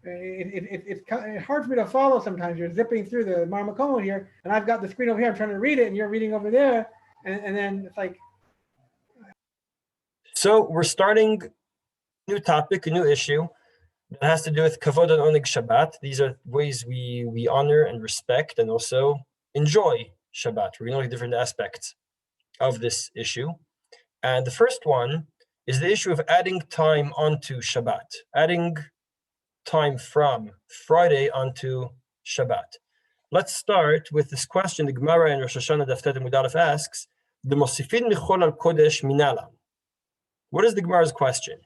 It's hard for me to follow sometimes. You're zipping through the Marmakomo here, and I've got the screen over here. I'm trying to read it, and you're reading over there, and then it's like. So we're starting a new topic, a new issue that has to do with kavod and oneg Shabbat. These are ways we honor and respect and also enjoy Shabbat. We're going to look at different aspects of this issue. And the first one is the issue of adding time onto Shabbat, adding time from Friday onto Shabbat. Let's start with this question. The Gemara in Rosh Hashanah Daf Tet Amud Aleph asks, "The mosifin michol al kodesh minalam." What is the Gemara's question?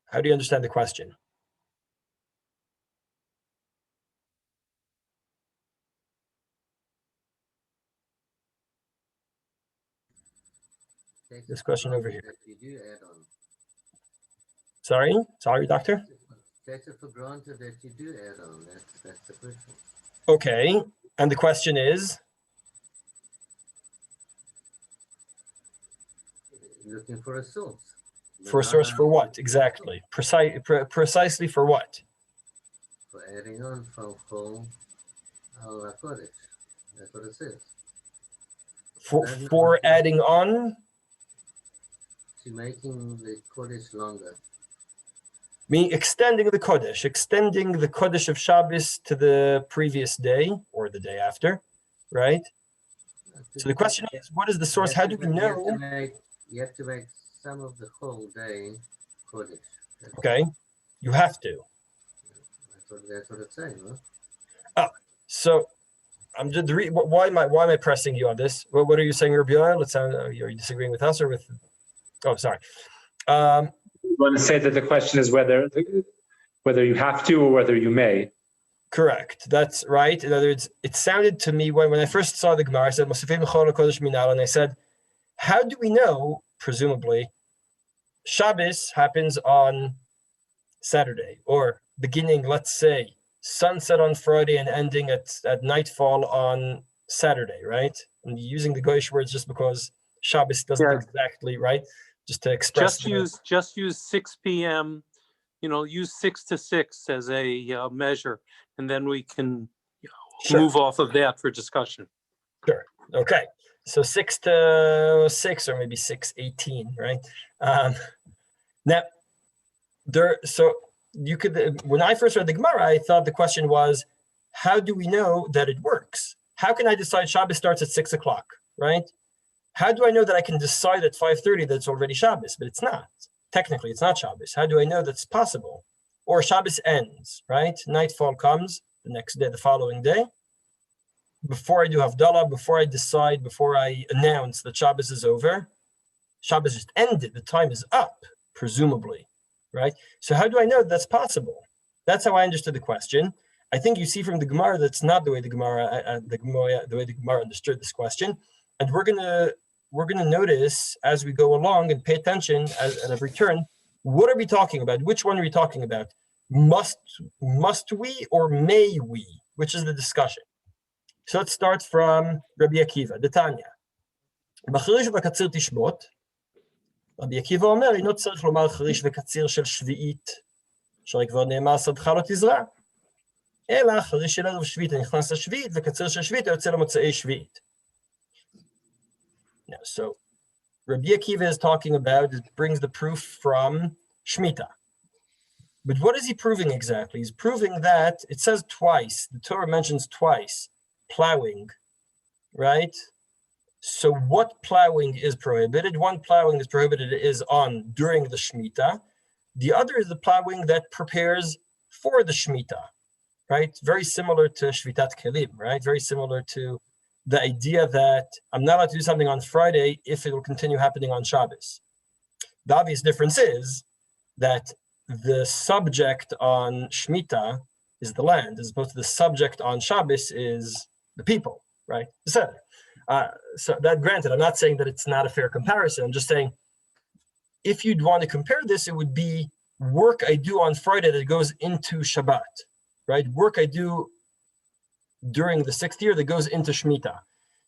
How do you understand the question? This question over here. Sorry, doctor? Take it for granted that you do add on. That's the question. Okay, and the question is? Looking for a source. For a source for what, exactly? Precisely for what? For adding on from Chol al Kodesh. That's what it says. For adding on? To making the Kodesh longer. Meaning extending the Kodesh of Shabbos to the previous day or the day after, right? So the question is, what is the source? How do we know? You have to make some of the whole day Kodesh. Okay, you have to. That's what it's saying, huh? Oh, so I'm just why am I pressing you on this? What are you saying, Rabbi Yoel? Let's are you disagreeing with us or with? Oh, sorry. I want to say that the question is whether you have to or whether you may. Correct. That's right. In other words, it sounded to me when I first saw the Gemara, I said, and I said, how do we know, presumably, Shabbos happens on Saturday, or beginning, let's say, sunset on Friday and ending at nightfall on Saturday, right? I'm using the Goyish words just because Shabbos doesn't exactly, right? Just to express. Just use 6 p.m. Use 6 to 6 as a measure, and then we can move off of that for discussion. Sure. Okay. So 6 to 6, or maybe 6:18, right? Now, so you could. When I first read the Gemara, I thought the question was, how do we know that it works? How can I decide Shabbos starts at 6 o'clock, right? How do I know that I can decide at 5:30 that it's already Shabbos? But it's not. Technically, it's not Shabbos. How do I know that's possible? Or Shabbos ends, right? Nightfall comes the next day, the following day. Before I do Havdalah, before I decide, before I announce that Shabbos is over, Shabbos just ended. The time is up, presumably, right? So how do I know that's possible? That's how I understood the question. I think you see from the Gemara that's not the way the Gemara understood this question, and we're gonna notice as we go along and pay attention at every turn. What are we talking about? Which one are we talking about? Must we or may we? Which is the discussion. So let's start from Rabbi Akiva, the Tanya. בחריש וקציר תשבות, רבי עקיבא אומר, אינו צריך לומר חריש וקציר של שביעית, שהרי כבר נאמר שדך לא תזרע, אלא חריש של ערב שביעית הנכנס לשביעית, וקציר של שביעית היוצא למוצאי שביעית. Now, so Rabbi Akiva is talking about, it brings the proof from Shemitah. But what is he proving exactly? He's proving that, it says twice, the Torah mentions twice, plowing, right? So what plowing is prohibited? One plowing is prohibited is on during the Shemitah. The other is the plowing that prepares for the Shemitah, right? Very similar to Shvitat Kelim, right? Very similar to the idea that I'm not allowed to do something on Friday if it will continue happening on Shabbos. The obvious difference is that the subject on Shemitah is the land, as opposed to the subject on Shabbos is the people, right? So that granted, I'm not saying that it's not a fair comparison. I'm just saying, if you'd want to compare this, it would be work I do on Friday that goes into Shabbat, right? Work I do during the 6th year that goes into Shemitah.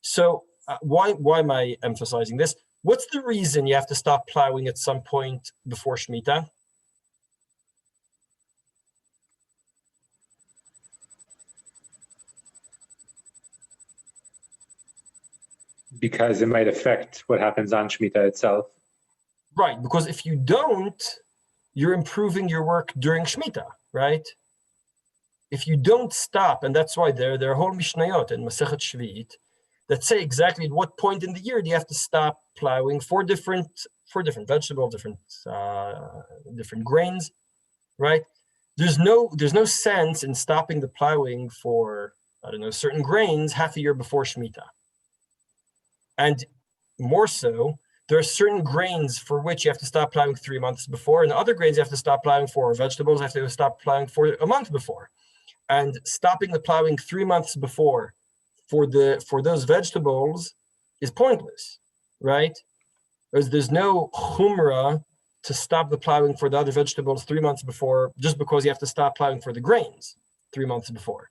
So why am I emphasizing this? What's the reason you have to stop plowing at some point before Shemitah? Because it might affect what happens on Shemitah itself. Right, because if you don't, you're improving your work during Shemitah, right? If you don't stop, and that's why there are whole Mishnayot in Masechet Shvi'it that say exactly at what point in the year do you have to stop plowing for different vegetables, different grains, right? There's no sense in stopping the plowing for, I don't know, certain grains half a year before Shemitah. And more so, there are certain grains for which you have to stop plowing 3 months before, and other grains you have to stop plowing for, or vegetables you have to stop plowing for a month before. And stopping the plowing 3 months before for those vegetables is pointless, right? Because there's no chumrah to stop the plowing for the other vegetables 3 months before, just because you have to stop plowing for the grains 3 months before.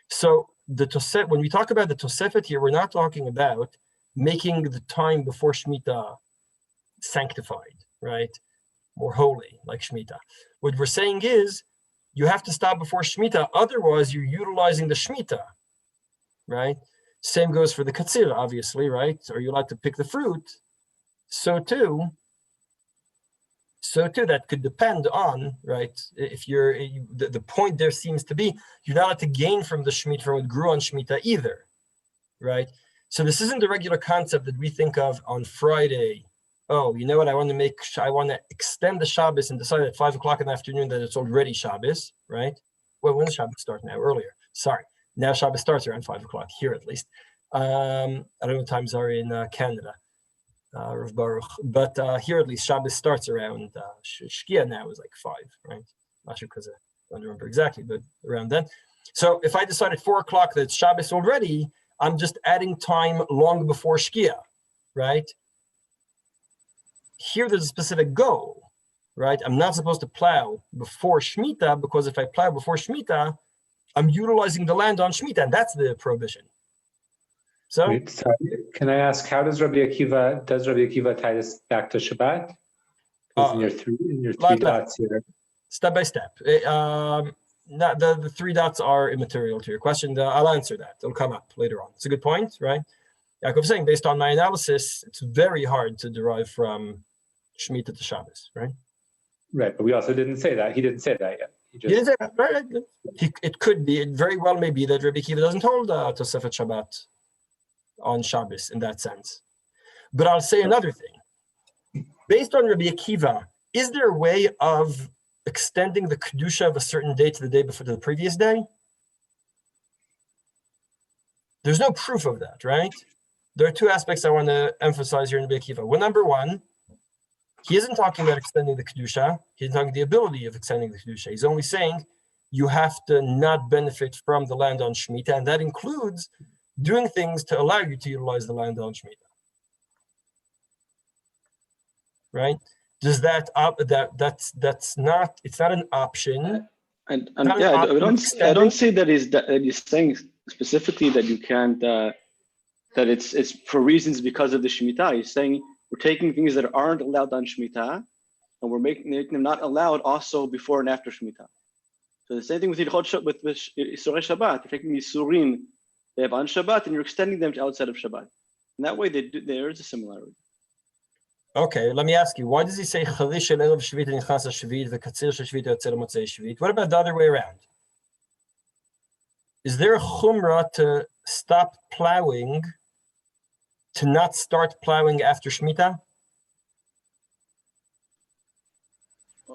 So when we talk about the Tosefet here, we're not talking about making the time before Shemitah sanctified, right? More holy, like Shemitah. What we're saying is, you have to stop before Shemitah, otherwise you're utilizing the Shemitah, right? Same goes for the Katsir, obviously, right? Are you allowed to pick the fruit? So too, that could depend on, right? If the point there seems to be, you're not allowed to gain from the Shemitah, from what grew on Shemitah either, right? So this isn't the regular concept that we think of on Friday. Oh, you know what? I want to extend the Shabbos and decide at 5 o'clock in the afternoon that it's already Shabbos, right? Well, when does Shabbos start now? Earlier. Sorry. Now Shabbos starts around 5 o'clock, here at least. I don't know what times are in Canada, Rav Baruch. But here at least Shabbos starts around, Shkia now is like 5, right? Not sure because I don't remember exactly, but around then. So if I decide at 4 o'clock that it's Shabbos already, I'm just adding time long before Shkia, right? Here there's a specific goal, right? I'm not supposed to plow before Shemitah, because if I plow before Shemitah, I'm utilizing the land on Shemitah, and that's the prohibition. So, wait, sorry. Can I ask, how does Rabbi Akiva tie this back to Shabbat? In your three dots here. Step by step. The 3 dots are immaterial to your question. I'll answer that. It'll come up later on. It's a good point, right? Like I was saying, based on my analysis, it's very hard to derive from Shemitah to Shabbos, right? Right, but we also didn't say that. He didn't say that yet. He didn't say that, right? It could be, it very well may be that Rabbi Akiva doesn't hold Tosefet Shabbat on Shabbos in that sense. But I'll say another thing. Based on Rabbi Akiva, is there a way of extending the Kedusha of a certain day to the day before the previous day? There's no proof of that, right? There are 2 aspects I want to emphasize here in Rabbi Akiva. Well, number one, he isn't talking about extending the Kedusha. He's talking the ability of extending the Kedusha. He's only saying you have to not benefit from the land on Shemitah, and that includes doing things to allow you to utilize the land on Shemitah. Right? Does that that's not, it's not an option. I don't see that he's saying specifically that you can't that it's for reasons because of the Shemitah. He's saying we're taking things that aren't allowed on Shemitah and we're making them not allowed also before and after Shemitah. So the same thing with Source Shabbat. You're taking the Surim they have on Shabbat and you're extending them to outside of Shabbat. And that way there is a similarity. Okay, let me ask you, why does he say Chalish el Erev Shvit Nichnas HaShvit v'Katzir Shvit Yotzei Motzei Shvit? What about the other way around? Is there a chumrah to stop plowing, to not start plowing after Shemitah?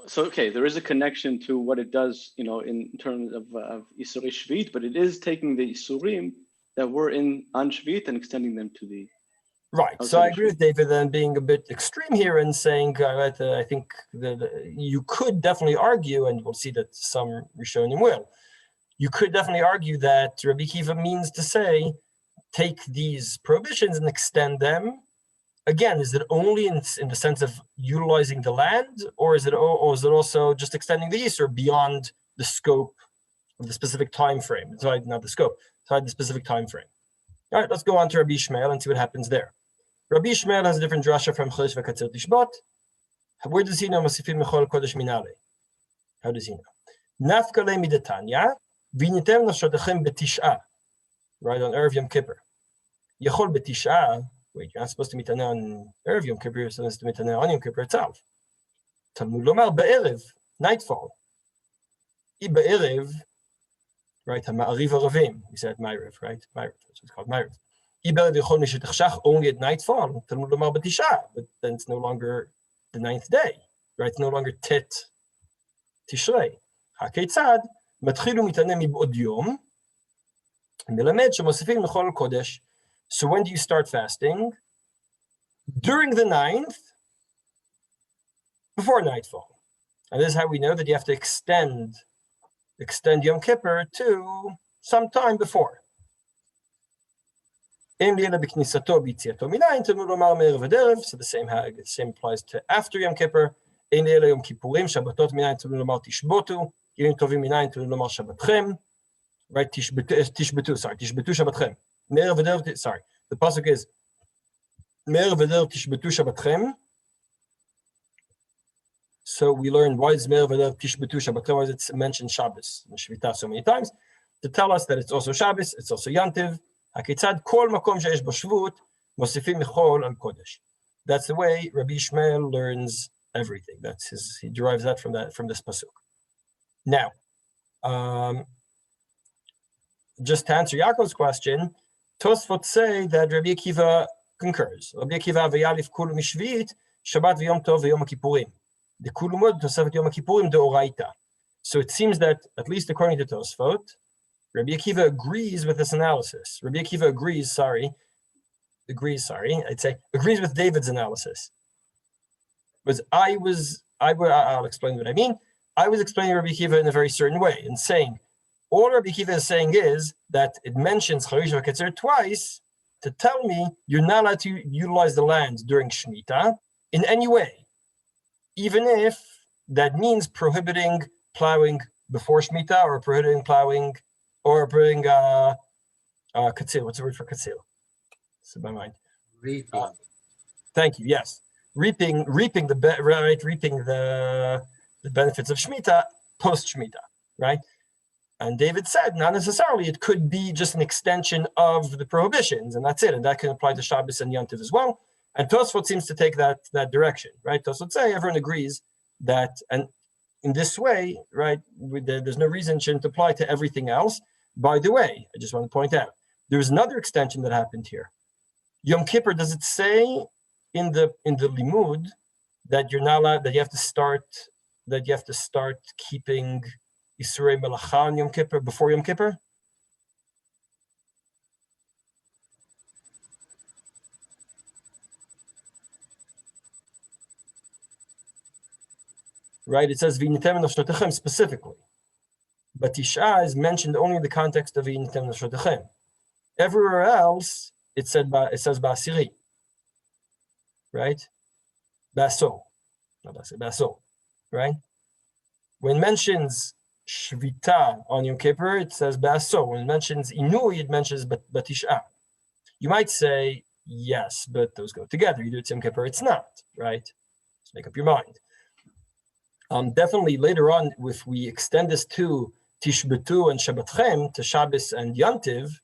So, okay, there is a connection to what it does, in terms of Isurei Shvit, but it is taking the Isurim that were on Shvit and extending them to the... Right. So I agree with David then being a bit extreme here and saying, I think that you could definitely argue, and we'll see that some Rishonim will, you could definitely argue that Rabbi Akiva means to say, take these prohibitions and extend them. Again, is it only in the sense of utilizing the land, or is it also just extending the Yisur beyond the scope of the specific time frame? Sorry, not the scope, sorry, the specific time frame. All right, let's go on to Rabbi Ishmael and see what happens there. Rabbi Ishmael has a different drasha from Chodesh v'Katzer Tishbot. Where does he know Mosifim Mechol Kodesh Minale? How does he know? Nafka le midatanya v'nitem nafshodechem betish'a. Right on Erev Yom Kippur. Yechol betish'a. Wait, you're not supposed to mitaneh on Erev Yom Kippur. You're supposed to mitaneh on Yom Kippur itself. Talmud lomar be'erev, nightfall. I be'erev, right? Ha'ma'ariv aravim. We said Ma'ariv, right? Ma'ariv. So it's called Ma'ariv. I be'erev yechol mishetachshach only at nightfall. Talmud lomar betish'a, but then it's no longer the 9th day, right? It's no longer Tet Tishrei. HaKeitzad matchilu mitaneh mib'od yom melamed shemosifim mechol kodesh. So when do you start fasting? During the 9th, before nightfall. And this is how we know that you have to extend Yom Kippur to some time before. So the same applies to after Yom Kippur. Right, Tishbetu, sorry, Tishbetu Shabbatchem. Sorry, the pasuk is Me'er v'der Tishbetu Shabbatchem. So we learn why is Me'er v'der Tishbetu Shabbatchem, why is it mentioned Shabbos and Shvita so many times? To tell us that it's also Shabbos, it's also Yantiv. HaKeitzad kol makom she'esh b'shvut mosifim michol al kodesh. That's the way Rabbi Ishmael learns everything. He derives that from this pasuk. Now, just to answer Yaakov's question, Tosefet say that Rabbi Akiva concurs. Rabbi Akiva v'yalif kulu mishvit Shabbat v'yom tov v'yom kippurim. The kulu mod Tosefet yom kippurim deoraita. So it seems that, at least according to Tosefet, Rabbi Akiva agrees with this analysis. Rabbi Akiva agrees with David's analysis. Because I'll explain what I mean. I was explaining Rabbi Akiva in a very certain way, and saying, all Rabbi Akiva is saying is that it mentions Chodesh v'Katzer twice to tell me you're not allowed to utilize the land during Shemitah in any way, even if that means prohibiting plowing before Shemitah or prohibiting plowing or prohibiting Katzil. What's the word for Katzil? It's in my mind. Reaping. Thank you. Yes, reaping the benefits of Shemitah post Shemitah, right? And David said, not necessarily. It could be just an extension of the prohibitions, and that's it. And that can apply to Shabbos and Yantiv as well. And Tosefet seems to take that direction, right? Tosefet say everyone agrees that, and in this way, right, there's no reason it shouldn't apply to everything else. By the way, I just want to point out, there's another extension that happened here. Yom Kippur, does it say in the limud that you're not allowed, that you have to start keeping Yisrei Melacha on Yom Kippur before Yom Kippur? Right, it says V'initem nafshotechem specifically, but Tish'a is mentioned only in the context of V'initem nafshotechem. Everywhere else, it says Ba'asiri, right? Baso, not Ba'asiri, Baso, right? When it mentions Shvita on Yom Kippur, it says Ba'aso. When it mentions Inui, it mentions Batish'a. You might say, yes, but those go together. You do it Yom Kippur, it's not, right? Just make up your mind. Definitely later on, if we extend this to Tishbetu and Shabbatchem, to Shabbos and Yantiv,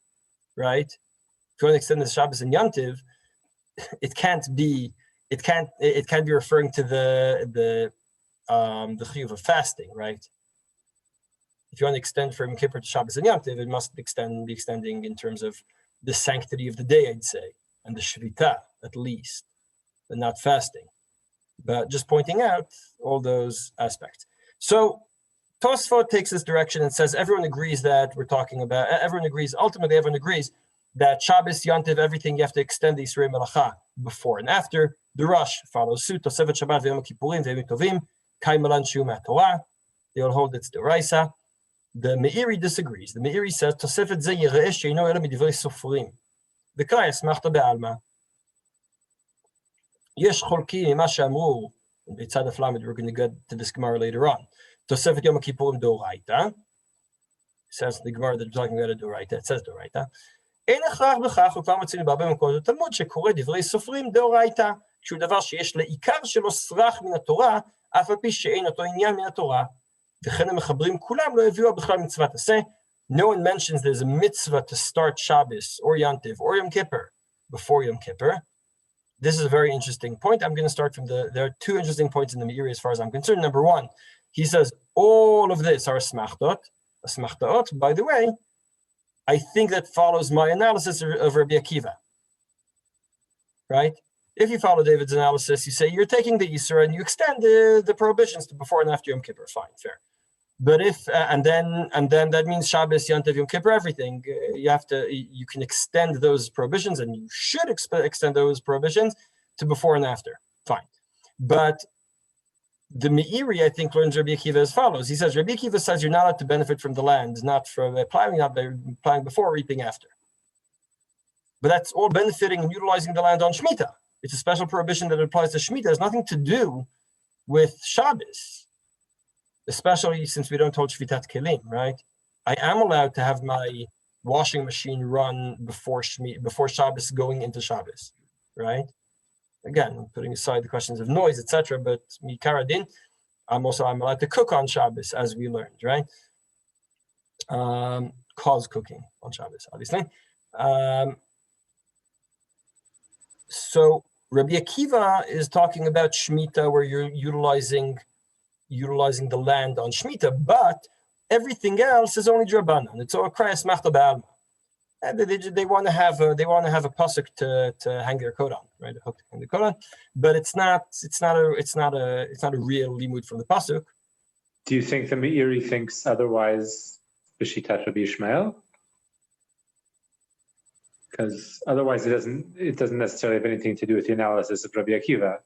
right? If you want to extend this to Shabbos and Yantiv, it can't be referring to the chiyuv of fasting, right? If you want to extend from Yom Kippur to Shabbos and Yantiv, it must be extending in terms of the sanctity of the day, I'd say, and the Shvita at least, and not fasting. But just pointing out all those aspects. So Tosefet takes this direction and says everyone agrees that everyone agrees that Shabbos, Yantiv, everything you have to extend the Yisrei Melacha before and after. The Rush follows suit. Tosefet Shabbat v'Yom Kippurim v'Yom Tovim Kai Malan Shiur Torah. They all hold it's D'oraisa. The Meiri disagrees. The Meiri says Tosefet Ze Yireh Sheino Ela Midivrei Sofrim. The Kai Asmachta Be'alma. Yesh Cholki Ima She'amru. B'tzad Aflamed, we're going to get to this Gemara later on. Tosefet Yom Kippurim D'oraita. Says the Gemara that we're talking about a D'oraita. It says D'oraita. אין הכרח בכך, וכבר מצאנו בהרבה מקומות בתלמוד, שקורא דברי סופרים דאורייתא, שהוא דבר שיש לעיקר שלו סרח מן התורה, אף על פי שאין אותו עניין מן התורה. וכן המחברים כולם לא הביאו בכלל מצוות עשה. No one mentions there's a mitzvah to start Shabbos or Yantiv or Yom Kippur before Yom Kippur. This is a very interesting point. I'm going to start from there are two interesting points in the Meiri as far as I'm concerned. Number one, he says all of this are smachtot. By the way, I think that follows my analysis of Rabbi Akiva. Right? If you follow David's analysis, you say you're taking the Isra and you extend the prohibitions to before and after Yom Kippur. Fine, fair. But if and then that means Shabbos, Yantiv, Yom Kippur, everything. You can extend those prohibitions, and you should extend those prohibitions to before and after. Fine. But the Meiri, I think, learns Rabbi Akiva as follows. He says Rabbi Akiva says you're not allowed to benefit from the land, not from plowing, not by plowing before, reaping after. But that's all benefiting and utilizing the land on Shemitah. It's a special prohibition that applies to Shemitah. It has nothing to do with Shabbos, especially since we don't hold Shvitat Kelim, right? I am allowed to have my washing machine run before Shabbos going into Shabbos, right? Again, I'm putting aside the questions of noise, etc. But mikaradin, I'm allowed to cook on Shabbos, as we learned, right? Cause cooking on Shabbos, obviously. So Rabbi Akiva is talking about Shemitah, where you're utilizing the land on Shemitah, but everything else is only Drabanan. It's all Kriyas Machta Ba'alma. And they want to have a pasuk to hang their coat on, right? A hook to hang the coat on, but it's not a real limud from the pasuk. Do you think the Meiri thinks otherwise? B'shitat Rabbi Yishmael? Because otherwise it doesn't necessarily have anything to do with the analysis of Rabbi Akiva.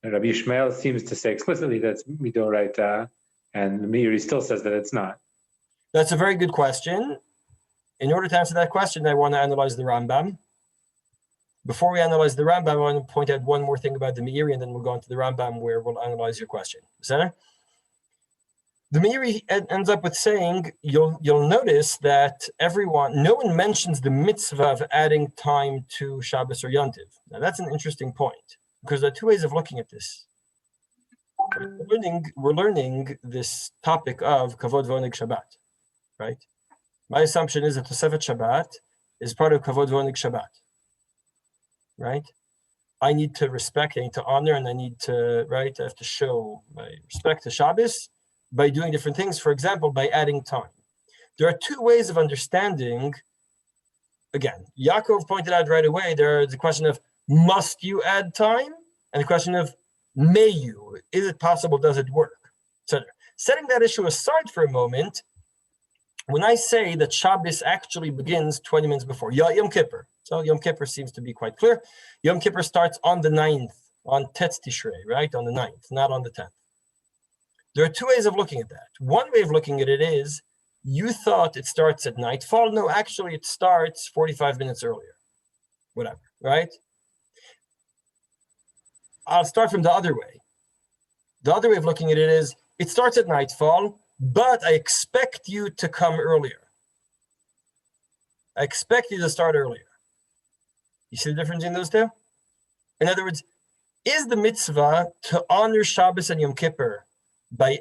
And Rabbi Yishmael seems to say explicitly that it's midoraita, and the Meiri still says that it's not. That's a very good question. In order to answer that question, I want to analyze the Rambam. Before we analyze the Rambam, I want to point out one more thing about the Meiri, and then we'll go into the Rambam where we'll analyze your question. Center? The Meiri ends up with saying, you'll notice that no one mentions the mitzvah of adding time to Shabbos or Yantiv. Now that's an interesting point, because there are two ways of looking at this. We're learning this topic of kavod, ועונג, Shabbat, right? My assumption is that Tosefet Shabbat is part of kavod, ועונג, Shabbat, right? I need to respect, I need to honor, and I have to show my respect to Shabbos by doing different things, for example, by adding time. There are two ways of understanding. Again, Yaakov pointed out right away, there's the question of, must you add time? And the question of, may you? Is it possible? Does it work? So setting that issue aside for a moment, when I say that Shabbos actually begins 20 minutes before Yom Kippur, so Yom Kippur seems to be quite clear. Yom Kippur starts on the 9th, on Tetz Tishrei, right? On the 9th, not on the 10th. There are two ways of looking at that. One way of looking at it is, you thought it starts at nightfall. No, actually it starts 45 minutes earlier. Whatever, right? I'll start from the other way. The other way of looking at it is, it starts at nightfall, but I expect you to come earlier. I expect you to start earlier. You see the difference in those two? In other words, is the mitzvah to honor Shabbos and Yom Kippur by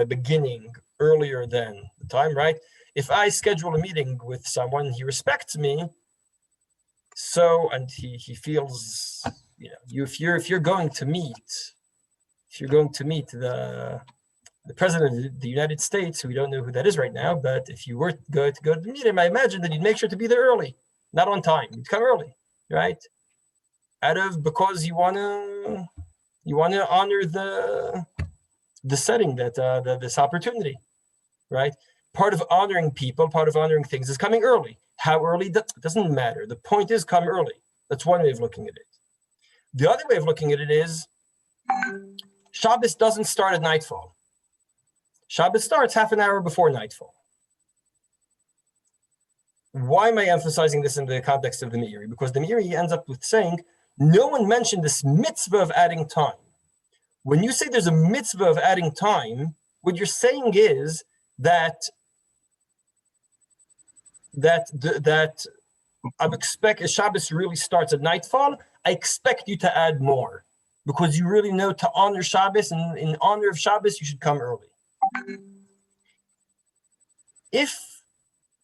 beginning earlier than the time, right? If I schedule a meeting with someone, he respects me, and he feels, if you're going to meet the president of the United States, we don't know who that is right now, but if you were to go to meet him, I imagine that you'd make sure to be there early, not on time. You'd come early, right? Because you want to honor the setting, that this opportunity, right? Part of honoring people, part of honoring things is coming early. How early, that doesn't matter. The point is come early. That's one way of looking at it. The other way of looking at it is Shabbos doesn't start at nightfall. Shabbos starts half an hour before nightfall. Why am I emphasizing this in the context of the Meiri? Because the Meiri ends up with saying, no one mentioned this mitzvah of adding time. When you say there's a mitzvah of adding time, what you're saying is that that I expect if Shabbos really starts at nightfall, I expect you to add more because you really know to honor Shabbos, and in honor of Shabbos, you should come early. If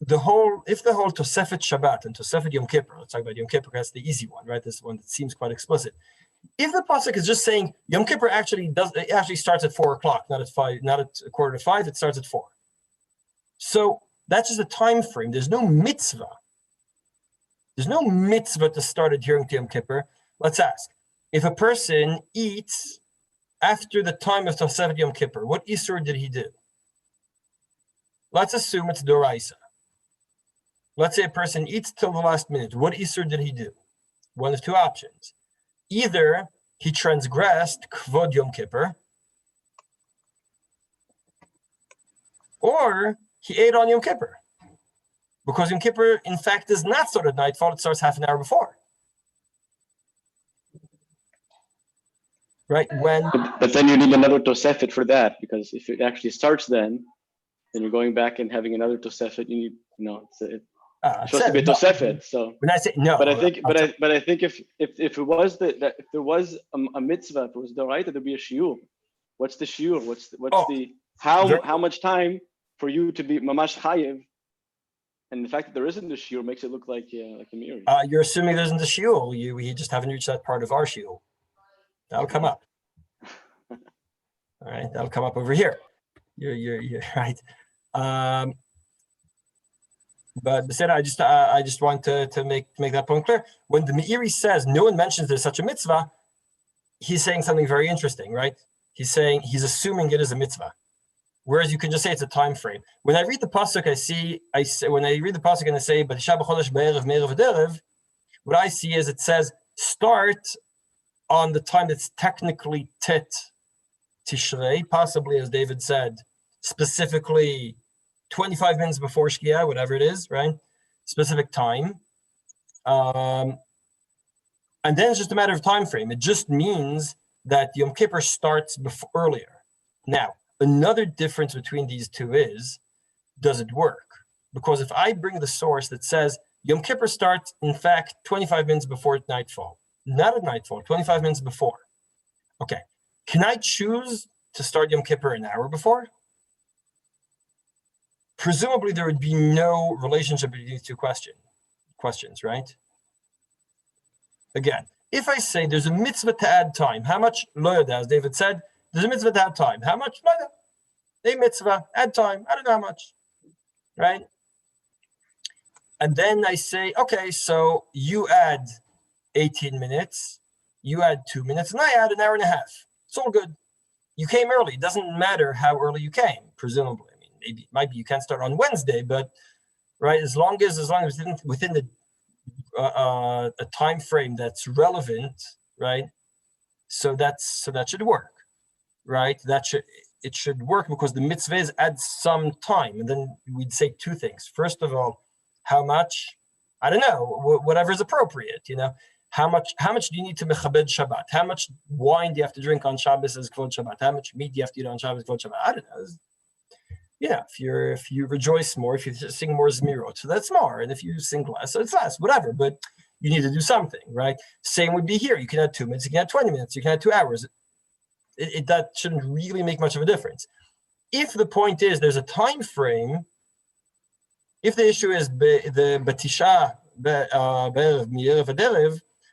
the whole Tosefet Shabbat and Tosefet Yom Kippur, let's talk about Yom Kippur, that's the easy one, right? This one that seems quite explicit. If the pasuk is just saying Yom Kippur actually starts at 4 o'clock, not at 5, not at 4:45, it starts at 4. So that's just a time frame. There's no mitzvah. There's no mitzvah to start adhering to Yom Kippur. Let's ask, if a person eats after the time of Tosefet Yom Kippur, what Isur did he do? Let's assume it's Doraisa. Let's say a person eats till the last minute. What Isur did he do? One of two options. Either he transgressed Kavod Yom Kippur, or he ate on Yom Kippur. Because Yom Kippur, in fact, does not start at nightfall, it starts half an hour before. Right? But then you need another Tosefet for that, because if it actually starts then you're going back and having another Tosefet, you need, it's supposed to be a Tosefet. So when I say no, but I think if it was if there was a mitzvah, if it was Doraita, there'd be a Shiur. What's the Shiur? How much time for you to be mamash chayev? And the fact that there isn't a Shiur makes it look like a mirror. You're assuming there isn't a Shiur. We just haven't reached that part of our Shiur. That'll come up. All right, that'll come up over here. You're right. But I just want to make that point clear. When the Meiri says no one mentions there's such a mitzvah, he's saying something very interesting, right? He's assuming it is a mitzvah. Whereas you can just say it's a time frame. When I read the pasuk, when I read the pasuk and I say, "But Shabbat be'erev me'erev v'derev," what I see is it says start on the time that's technically Tet Tishrei, possibly as David said, specifically 25 minutes before Shkia, whatever it is, right? Specific time. And then it's just a matter of time frame. It just means that Yom Kippur starts earlier. Now, another difference between these two is, does it work? Because if I bring the source that says Yom Kippur starts, in fact, 25 minutes before nightfall, not at nightfall, 25 minutes before. Okay, can I choose to start Yom Kippur an hour before? Presumably, there would be no relationship between these two questions, right? Again, if I say there's a mitzvah to add time, how much? Lo yoda, as David said, there's a mitzvah to add time. How much? Lo yoda. A mitzvah, add time. I don't know how much, right? And then I say, okay, so you add 18 minutes, you add 2 minutes, and I add an hour and a half. It's all good. You came early. It doesn't matter how early you came, presumably. I mean, maybe it might be you can't start on Wednesday, but right, as long as within the a time frame that's relevant, right? So that should work, right? It should work because the mitzvah is add some time, and then we'd say two things. First of all, how much? I don't know, whatever is appropriate, How much do you need to mechabed Shabbat? How much wine do you have to drink on Shabbos as Kvod Shabbat? How much meat do you have to eat on Shabbos Kvod Shabbat? I don't know. If you rejoice more, if you sing more Zmirot, so that's more. And if you sing less, so it's less, whatever. But you need to do something, right? Same would be here. You can add 2 minutes, you can add 20 minutes, you can add 2 hours. That shouldn't really make much of a difference. If the point is there's a time frame, if the issue is the Batisha,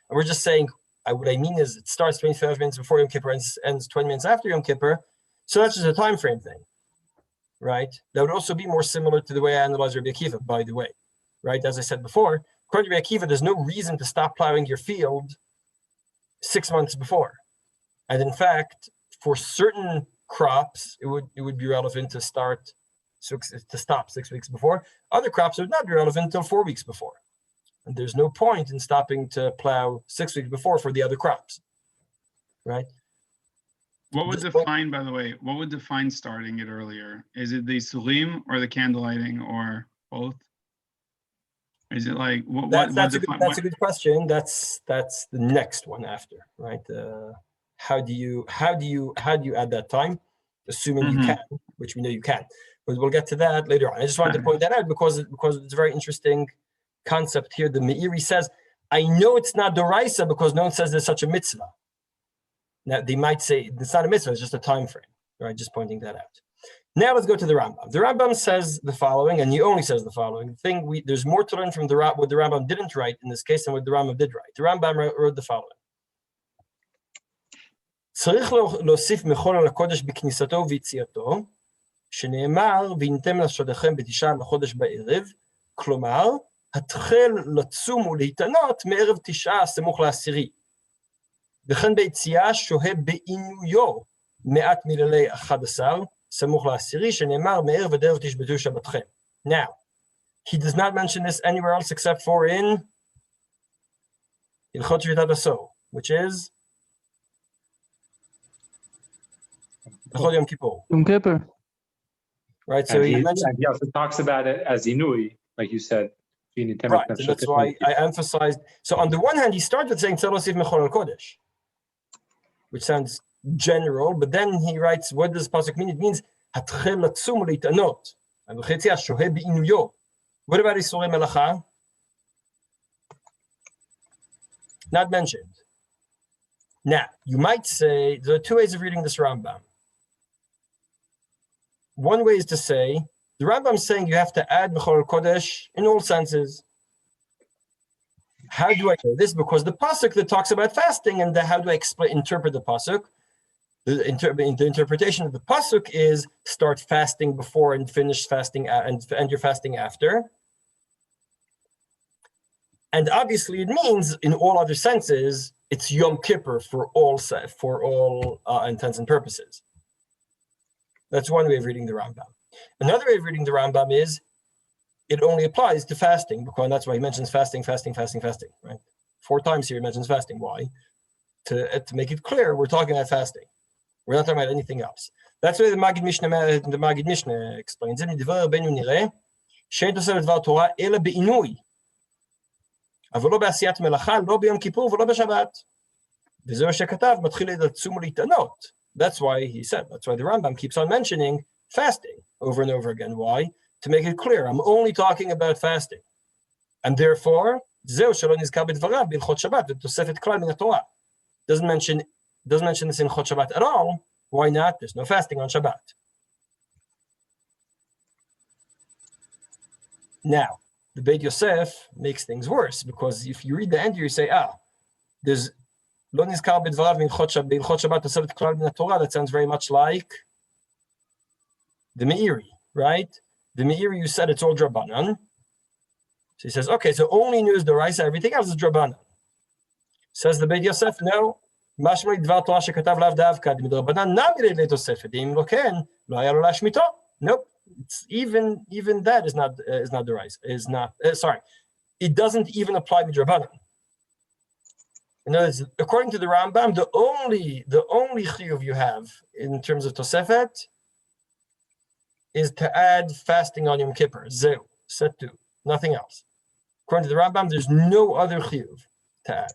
and we're just saying, what I mean is it starts 25 minutes before Yom Kippur and ends 20 minutes after Yom Kippur. So that's just a time frame thing, right? That would also be more similar to the way I analyze Rabbi Akiva, by the way, right? As I said before, according to Rabbi Akiva, there's no reason to stop plowing your field 6 months before. And in fact, for certain crops, it would be relevant to stop 6 weeks before. Other crops would not be relevant until 4 weeks before. And there's no point in stopping to plow 6 weeks before for the other crops, right? What would define, by the way, what would define starting it earlier? Is it the sulim or the candle lighting or both? Is it like that's a good question. That's the next one after, right? How do you add that time? Assuming you can, which we know you can. But we'll get to that later on. I just wanted to point that out because it's a very interesting concept here. The Meiri says, I know it's not Doraisa because no one says there's such a mitzvah. Now, they might say it's not a mitzvah, it's just a time frame. Right, just pointing that out. Now let's go to the Rambam. The Rambam says the following, and he only says the following. There's more to learn from what the Rambam didn't write in this case than what the Rambam did write. The Rambam wrote the following. צריך להוסיף מחול על הקודש בכניסתו וביציאתו, שנאמר, והנתם נפשותיכם בתשעה לחודש בערב, כלומר, התחל לצום ולהתענות מערב תשעה סמוך לעשירי. וכן ביציאה שוהה בעינויו מעט מלילי 11, סמוך לעשירי, שנאמר מערב עד ערב תשבתו שבתכם. Now, he does not mention this anywhere else except for in הלכות שביתת הסוהר, which is הלכות יום כיפור. Yom Kippur. Right, so he also talks about it as inui, like you said. Right, and that's why I emphasized. So on the one hand, he started with saying Tzalosiv Mechol Kodesh, which sounds general, but then he writes, what does pasuk mean? It means Hatchel Latzum Leitanot. And V'chetzia Shohe B'inuyo. What about Isurei Melacha? Not mentioned. Now, you might say there are two ways of reading this Rambam. One way is to say, the Rambam is saying you have to add Mechol Kodesh in all senses. How do I know this? Because the pasuk that talks about fasting, and how do I interpret the pasuk? The interpretation of the pasuk is start fasting before and finish fasting and end your fasting after. And obviously, it means in all other senses it's Yom Kippur for all intents and purposes. That's one way of reading the Rambam. Another way of reading the Rambam is it only applies to fasting, because that's why he mentions fasting, right? 4 times here he mentions fasting. Why? To make it clear, we're talking about fasting. We're not talking about anything else. That's why the Magid Mishnah explains it. שאין תוספת דבר תורה אלא בעינוי. אבל לא בעשיית מלאכה, לא ביום כיפור ולא בשבת. וזה מה שכתב, מתחיל לצום ולהתענות. That's why the Rambam keeps on mentioning fasting over and over again. Why? To make it clear, I'm only talking about fasting. And therefore, זהו שלא נזכר בדבריו בהלכות שבת, ותוספת כלל מן התורה. Doesn't mention this in Chot Shabbat at all. Why not? There's no fasting on Shabbat. Now, the Beit Yosef makes things worse, because if you read the end here, you say, there's לא נזכר בדבריו בהלכות שבת תוספת כלל מן התורה. That sounds very much like the Meiri, right? The Meiri, you said it's all Drabanan. So he says, okay, so only news Doraisa, everything else is Drabanan. Says the Beit Yosef, no. משמע דבר תורה שכתב לאו דווקא מדרבנן נמי לילי תוספת, אם לא כן, לא היה לו להשמיטו. Nope. It's even that is not Doraisa. It doesn't even apply to Drabanan. In other words, according to the Rambam, the only chiyuv you have in terms of Tosefet is to add fasting on Yom Kippur. Zeu, set to, nothing else. According to the Rambam, there's no other chiyuv to add.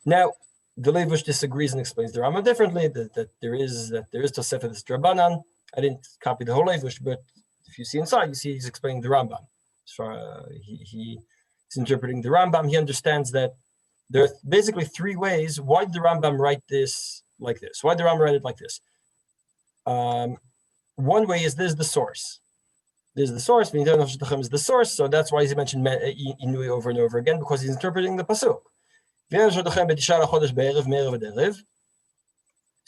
Now, the Levush disagrees and explains the Rambam differently. That there is Tosefet as Drabanan. I didn't copy the whole Levush, but if you see inside, you see he's explaining the Rambam. He's interpreting the Rambam. He understands that there are basically 3 ways. Why did the Rambam write this like this? Why did the Rambam write it like this? One way is this is the source. This is the source. Is the source. So that's why he mentioned Inui over and over again, because he's interpreting the pasuk. So he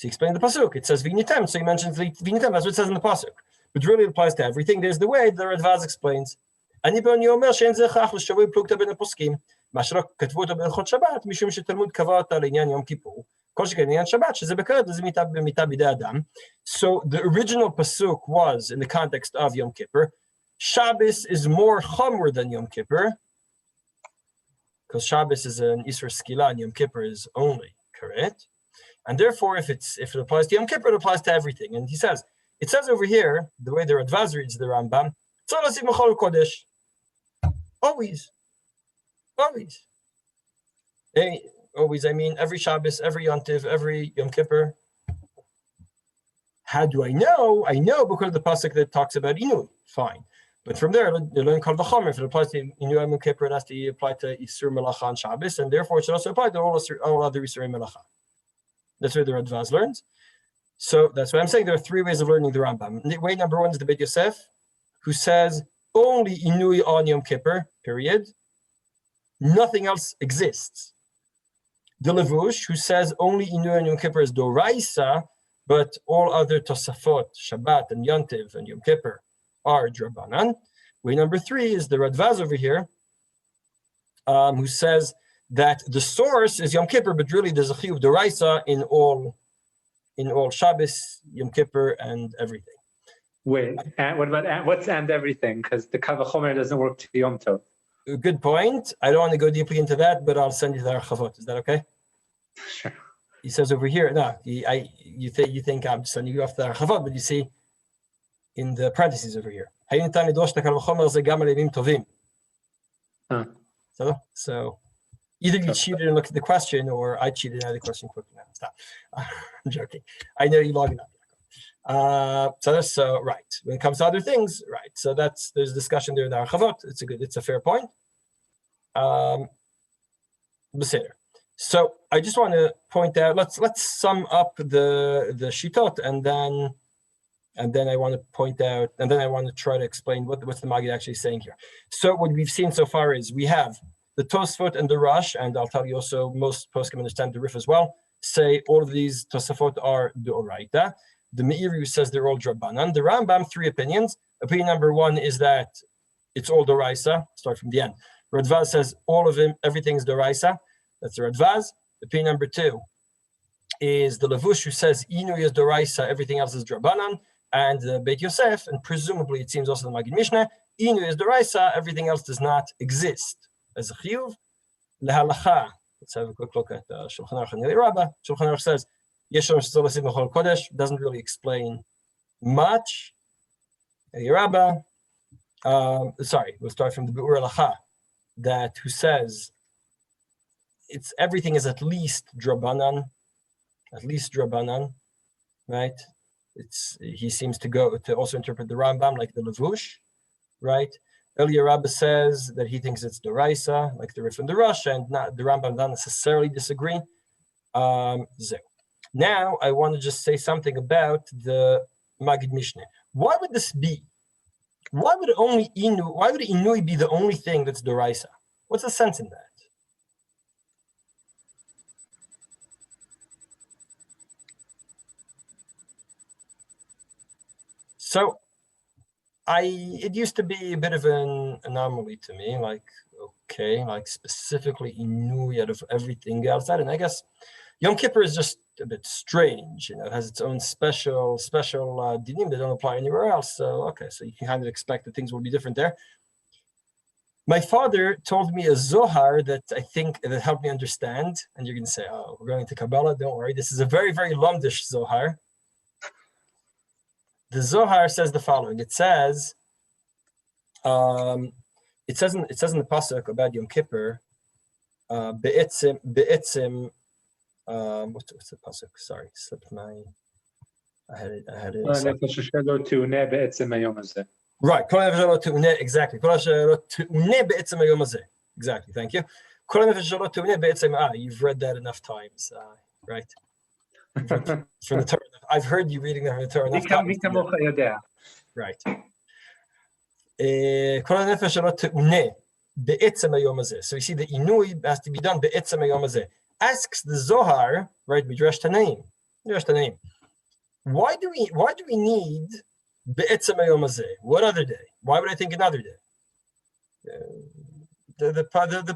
explained the pasuk. It says v'initem, so he mentions v'initem. That's what it says in the pasuk. But really it applies to everything. There's the way the Radvaz explains. אני בעוני אומר שאין זה הכרח לשבוי פלוגתא בין הפוסקים, מה שלא כתבו אותו בהלכות שבת, משום שתלמוד קבע אותה לעניין יום כיפור. כל שכן עניין שבת, שזה בכרת, זה מיתה בידי אדם. So the original pasuk was in the context of Yom Kippur. Shabbos is more chomer than Yom Kippur, because Shabbos is an Isur Skila and Yom Kippur is only correct. And therefore, if it applies to Yom Kippur, it applies to everything. And he says, it says over here, the way the Radvaz reads the Rambam, Tzalosiv Mechol Kodesh. Always. Always, I mean, every Shabbos, every Yontiv, every Yom Kippur. How do I know? I know because of the pasuk that talks about Inui. Fine. But from there, they learn Kal V'chomer. If it applies to Inui Yom Kippur, it has to apply to Isur Melacha on Shabbos, and therefore it should also apply to all other Isur Melacha. That's where the Radvaz learns. So that's why I'm saying there are three ways of learning the Rambam. Way number one is the Beit Yosef, who says only Inui on Yom Kippur, period. Nothing else exists. The Levush, who says only Inui on Yom Kippur is Doraisa, but all other Tosefot, Shabbat and Yontiv and Yom Kippur are Drabanan. Way number three is the Radvaz over here, who says that the source is Yom Kippur, but really there's a Chiyuv Doraisa in all Shabbos, Yom Kippur, and everything. Wait, and what about what's and everything? Because the Kal V'chomer doesn't work to Yom Tov. Good point. I don't want to go deeply into that, but I'll send you the Archavot. Is that okay? Sure. He says over here, no, you think I'm sending you off the Archavot, but you see in the parentheses over here. So either you cheated and looked at the question, or I cheated and had the question quickly. Now stop. I'm joking. I know you logging up. So right. When it comes to other things, right. So there's discussion there in the Archavot. It's a fair point. So I just want to point out. Let's sum up the shitot, and then I want to point out, and then I want to try to explain what's the Maggid actually saying here. So what we've seen so far is we have the Tosefot and the Rush, and I'll tell you also most posts can understand the Rif as well, say all of these Tosefot are D'oraita. The Meiri says they're all Drabanan. The Rambam, three opinions. Opinion number one is that it's all Doraisa. Start from the end. Radvaz says all of him, everything's Doraisa. That's the Radvaz. Opinion number two is the Levush, who says Inu is Doraisa, everything else is Drabanan. And the Beit Yosef, and presumably it seems also the Maggid Mishnah, Inu is Doraisa, everything else does not exist as a Chiyuv. Lehalacha. Let's have a quick look at Shulchan Aruch and Yeli Rabbah. Shulchan Aruch says Yeshom Shtzol Asim B'Chol Kodesh, doesn't really explain much. Yeli Rabbah, we'll start from the Be'ur Halacha, that who says everything is at least Drabanan, right? He seems to go to also interpret the Rambam like the Levush, right? Earlier Rabbah says that he thinks it's Doraisa, like the Rif and the Rush, and the Rambam don't necessarily disagree. Now I want to just say something about the Maggid Mishnah. Why would this be? Why would Inui be the only thing that's Doraisa? What's the sense in that? So it used to be a bit of an anomaly to me, like specifically Inui out of everything else. And I guess Yom Kippur is just a bit strange, it has its own special dinim that don't apply anywhere else. So so you can kind of expect that things will be different there. My father told me a Zohar that I think that helped me understand, and you're going to say, oh, we're going to Kabbalah, don't worry. This is a very, very Lamdish Zohar. The Zohar says the following. It says in the pasuk about Yom Kippur, be'etzim. What's the pasuk? Sorry, slipped my. I had it. Right. Exactly. Exactly. Thank you. You've read that enough times, right? From the Torah. I've heard you reading that from the Torah enough times. Right. So you see the Inui has to be done be'etzem hayom hazeh. Asks the Zohar, right? Midrash Tanaim. Why do we need be'etzem hayom hazeh? What other day? Why would I think another day? The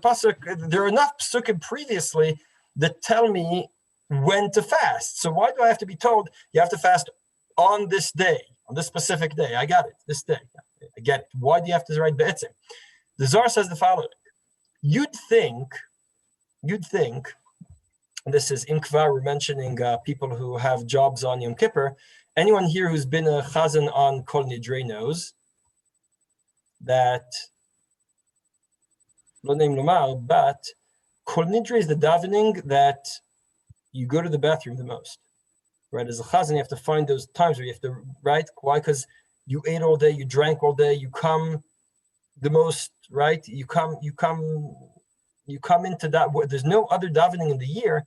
pasuk. There are enough psukim previously that tell me when to fast. So why do I have to be told you have to fast on this day, on this specific day? I got it. This day. I get it. Why do you have to write be'etzem? The Zohar says the following. You'd think, and this is Inkvar, we're mentioning people who have jobs on Yom Kippur. Anyone here who's been a chazan on Kol Nidrei knows that, lo name lomar, but Kol Nidrei is the davening that you go to the bathroom the most. right? As a chazan, you have to find those times where you have to, right? Why? Because you ate all day, you drank all day, you come the most, right? You come into that. There's no other davening in the year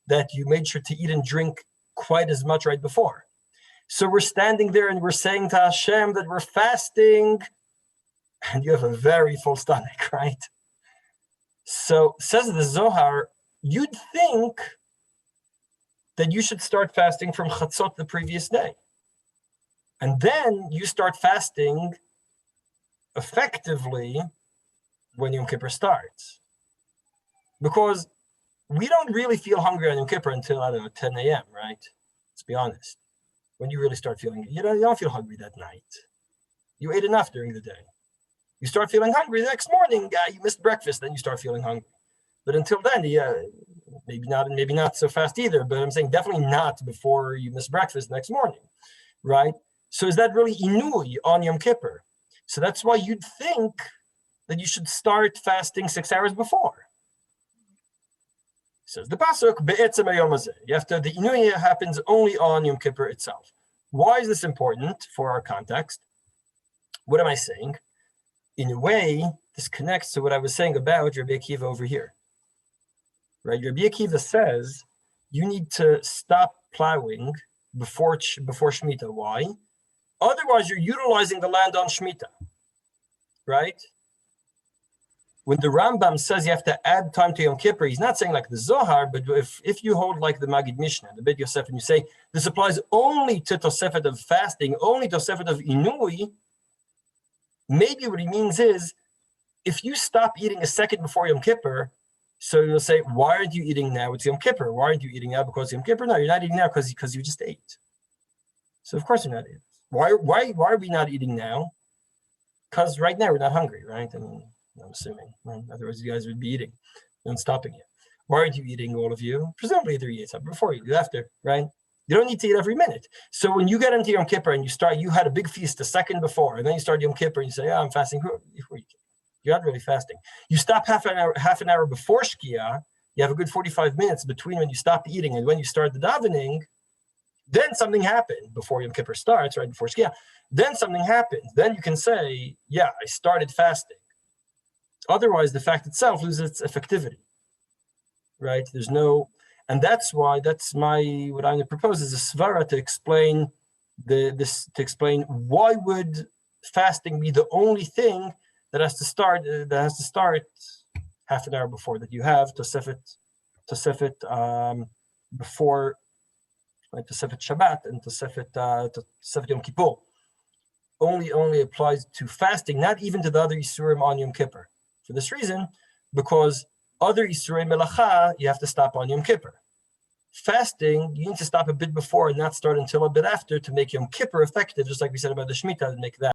that you made sure to eat and drink quite as much right before. So we're standing there and we're saying to Hashem that we're fasting, and you have a very full stomach, right? So says the Zohar, you'd think that you should start fasting from Chatzot the previous day. And then you start fasting effectively when Yom Kippur starts. Because we don't really feel hungry on Yom Kippur until, 10 a.m., right? Let's be honest. When you really start feeling, you don't feel hungry that night. You ate enough during the day. You start feeling hungry the next morning, you missed breakfast, then you start feeling hungry. But until then, maybe not so fast either, but I'm saying definitely not before you miss breakfast the next morning, right? So is that really inui on Yom Kippur? So that's why you'd think that you should start fasting 6 hours before. Says the pasuk, be'etzem hayom hazeh. You have to, the inui happens only on Yom Kippur itself. Why is this important for our context? What am I saying? In a way, this connects to what I was saying about Rabbi Akiva over here. Right? Rabbi Akiva says you need to stop plowing before Shemitah. Why? Otherwise, you're utilizing the land on Shemitah. Right? When the Rambam says you have to add time to Yom Kippur, he's not saying like the Zohar, but if you hold like the Magid Mishnah, the Beit Yosef, and you say this applies only to Tosefet of fasting, only Tosefet of Inui, maybe what he means is, if you stop eating a second before Yom Kippur, so you'll say, why aren't you eating now? It's Yom Kippur. Why aren't you eating now because Yom Kippur? No, you're not eating now because you just ate. So of course you're not eating. Why are we not eating now? Because right now we're not hungry, right? I mean, I'm assuming. Right? Otherwise you guys would be eating. I'm stopping you. Why aren't you eating, all of you? Presumably either you ate something before you, after, right? You don't need to eat every minute. So when you get into Yom Kippur and you had a big feast a second before, and then you start Yom Kippur and you say, I'm fasting. You're not really fasting. You stop half an hour before Shkia, you have a good 45 minutes between when you stop eating and when you start the davening, then something happened before Yom Kippur starts, right before Shkia. Then something happened. Then you can say, I started fasting. Otherwise, the fact itself loses its effectivity, right? There's no... And that's why what I'm going to propose is a svara to explain why would fasting be the only thing that has to start half an hour before that you have Tosefet before, like Tosefet Shabbat and Tosefet Yom Kippur only applies to fasting, not even to the other Isurim on Yom Kippur. For this reason, because other Isurim Melacha, you have to stop on Yom Kippur. Fasting, you need to stop a bit before and not start until a bit after to make Yom Kippur effective, just like we said about the Shemitah, to make that